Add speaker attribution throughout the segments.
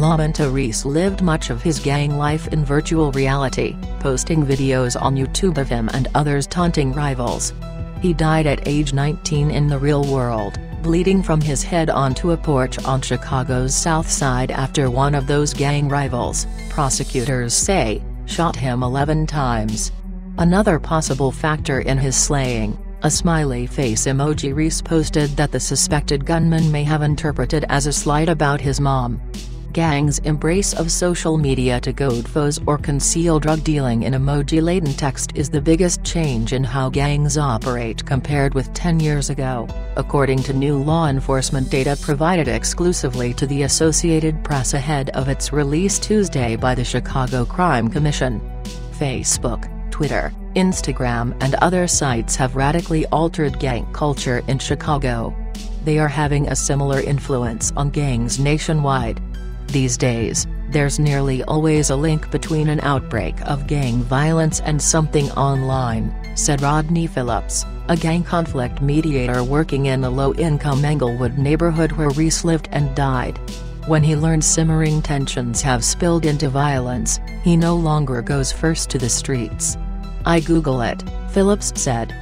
Speaker 1: LaMonta Reese lived much of his gang life in virtual reality, posting videos on YouTube of him and others taunting rivals. He died at age 19 in the real world, bleeding from his head onto a porch on Chicago's South Side after one of those gang rivals, prosecutors say, shot him 11 times. Another possible factor in his slaying, a smiley face emoji. Reese posted that the suspected gunman may have interpreted as a slight about his mom. Gangs' embrace of social media to goad foes or conceal drug dealing in emoji-laden text is the biggest change in how gangs operate compared with 10 years ago, according to new law enforcement data provided exclusively to the Associated Press ahead of its release Tuesday by the Chicago Crime Commission. Facebook, Twitter, Instagram and other sites have radically altered gang culture in Chicago. They are having a similar influence on gangs nationwide. These days, there's nearly always a link between an outbreak of gang violence and something online, said Rodney Phillips, a gang conflict mediator working in a low-income Englewood neighborhood where Reese lived and died. When he learned simmering tensions have spilled into violence, he no longer goes first to the streets. I Google it, Phillips said.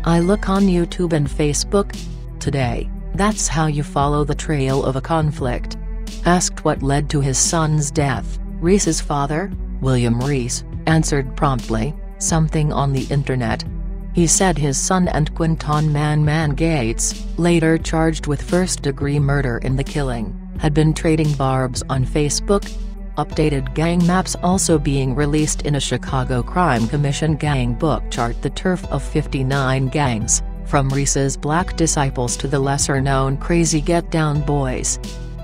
Speaker 1: I look on YouTube and Facebook. Today, that's how you follow the trail of a conflict. Asked what led to his son's death, Reese's father, William Reese, answered promptly, something on the internet. He said his son and Quinton Man Gates, later charged with first-degree murder in the killing, had been trading barbs on Facebook. Updated gang maps also being released in a Chicago Crime Commission gang book chart the turf of 59 gangs, from Reese's Black Disciples to the lesser-known Crazy Get Down Boys.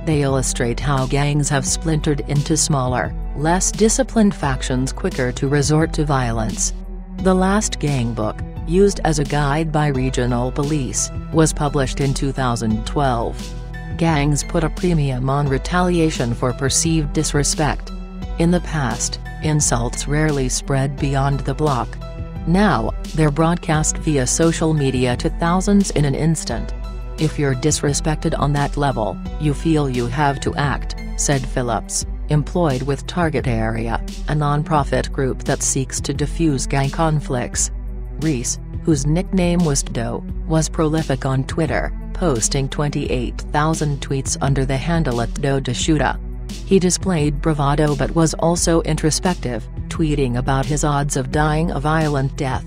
Speaker 1: They illustrate how gangs have splintered into smaller, less disciplined factions quicker to resort to violence. The last gang book, used as a guide by regional police, was published in 2012. Gangs put a premium on retaliation for perceived disrespect. In the past, insults rarely spread beyond the block. Now, they're broadcast via social media to thousands in an instant. If you're disrespected on that level, you feel you have to act, said Phillips, employed with Target Area, a nonprofit group that seeks to defuse gang conflicts. Reese, whose nickname was Tdo, was prolific on Twitter, posting 28,000 tweets under the handle @TdoDeshuta. He displayed bravado but was also introspective, tweeting about his odds of dying a violent death.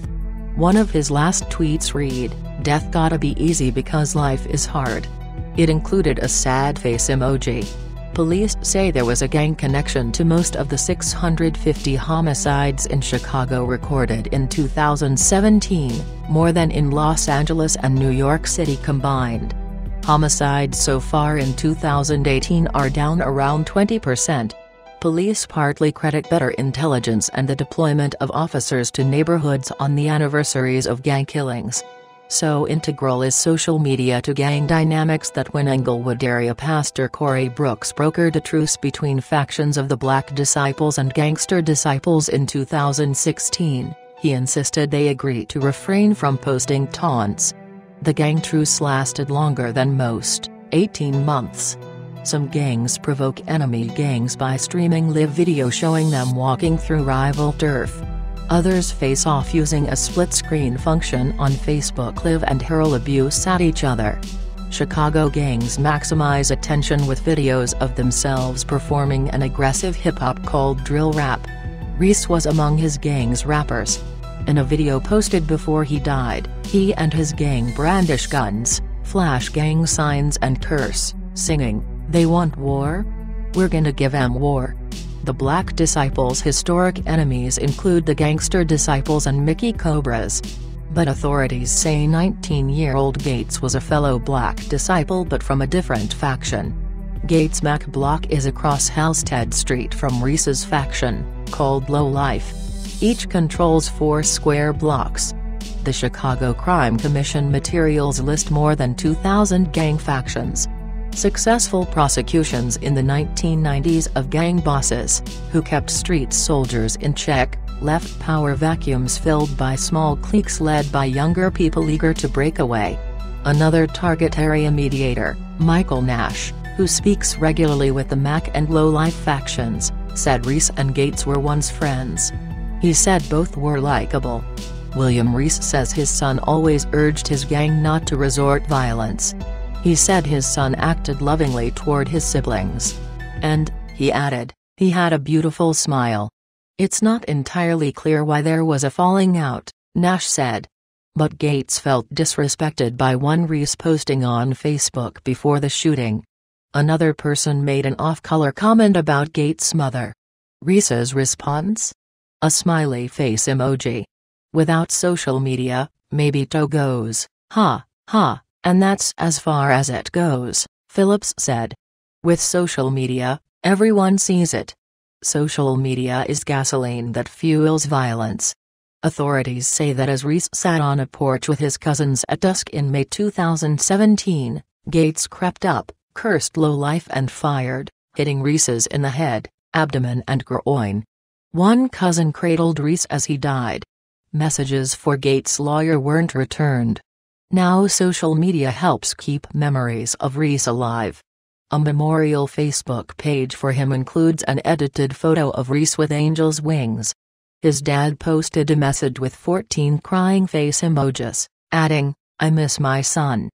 Speaker 1: One of his last tweets read, "Death gotta be easy because life is hard." It included a sad face emoji. Police say there was a gang connection to most of the 650 homicides in Chicago recorded in 2017, more than in Los Angeles and New York City combined. Homicides so far in 2018 are down around 20%. Police partly credit better intelligence and the deployment of officers to neighborhoods on the anniversaries of gang killings. So integral is social media to gang dynamics that when Englewood area pastor Corey Brooks brokered a truce between factions of the Black Disciples and Gangster Disciples in 2016, he insisted they agree to refrain from posting taunts. The gang truce lasted longer than most, 18 months. Some gangs provoke enemy gangs by streaming live video showing them walking through rival turf. Others face off using a split-screen function on Facebook Live and hurl abuse at each other. Chicago gangs maximize attention with videos of themselves performing an aggressive hip-hop called drill rap. Reese was among his gang's rappers. In a video posted before he died, he and his gang brandish guns, flash gang signs and curse, singing, "They want war? We're gonna give 'em war." The Black Disciples' historic enemies include the Gangster Disciples and Mickey Cobras. But authorities say 19-year-old Gates was a fellow Black Disciple but from a different faction. Gates' Mac block is across Halstead Street from Reese's faction, called Low Life. Each controls 4 square blocks. The Chicago Crime Commission materials list more than 2,000 gang factions. Successful prosecutions in the 1990s of gang bosses, who kept street soldiers in check, left power vacuums filled by small cliques led by younger people eager to break away. Another target area mediator, Michael Nash, who speaks regularly with the Mac and Low-Life factions, said Reese and Gates were once friends. He said both were likable. William Reese says his son always urged his gang not to resort violence. He said his son acted lovingly toward his siblings. And, he added, he had a beautiful smile. It's not entirely clear why there was a falling out, Nash said. But Gates felt disrespected by one Reese posting on Facebook before the shooting. Another person made an off-color comment about Gates' mother. Reese's response? A smiley face emoji. Without social media, maybe to goes, ha, ha, and that's as far as it goes, Phillips said. With social media, everyone sees it. Social media is gasoline that fuels violence. Authorities say that as Reese sat on a porch with his cousins at dusk in May 2017, Gates crept up, cursed Low-Life and fired, hitting Reese's in the head, abdomen and groin. One cousin cradled Reese as he died. Messages for Gates' lawyer weren't returned. Now social media helps keep memories of Reese alive. A memorial Facebook page for him includes an edited photo of Reese with angel's wings. His dad posted a message with 14 crying face emojis, adding, "I miss my son."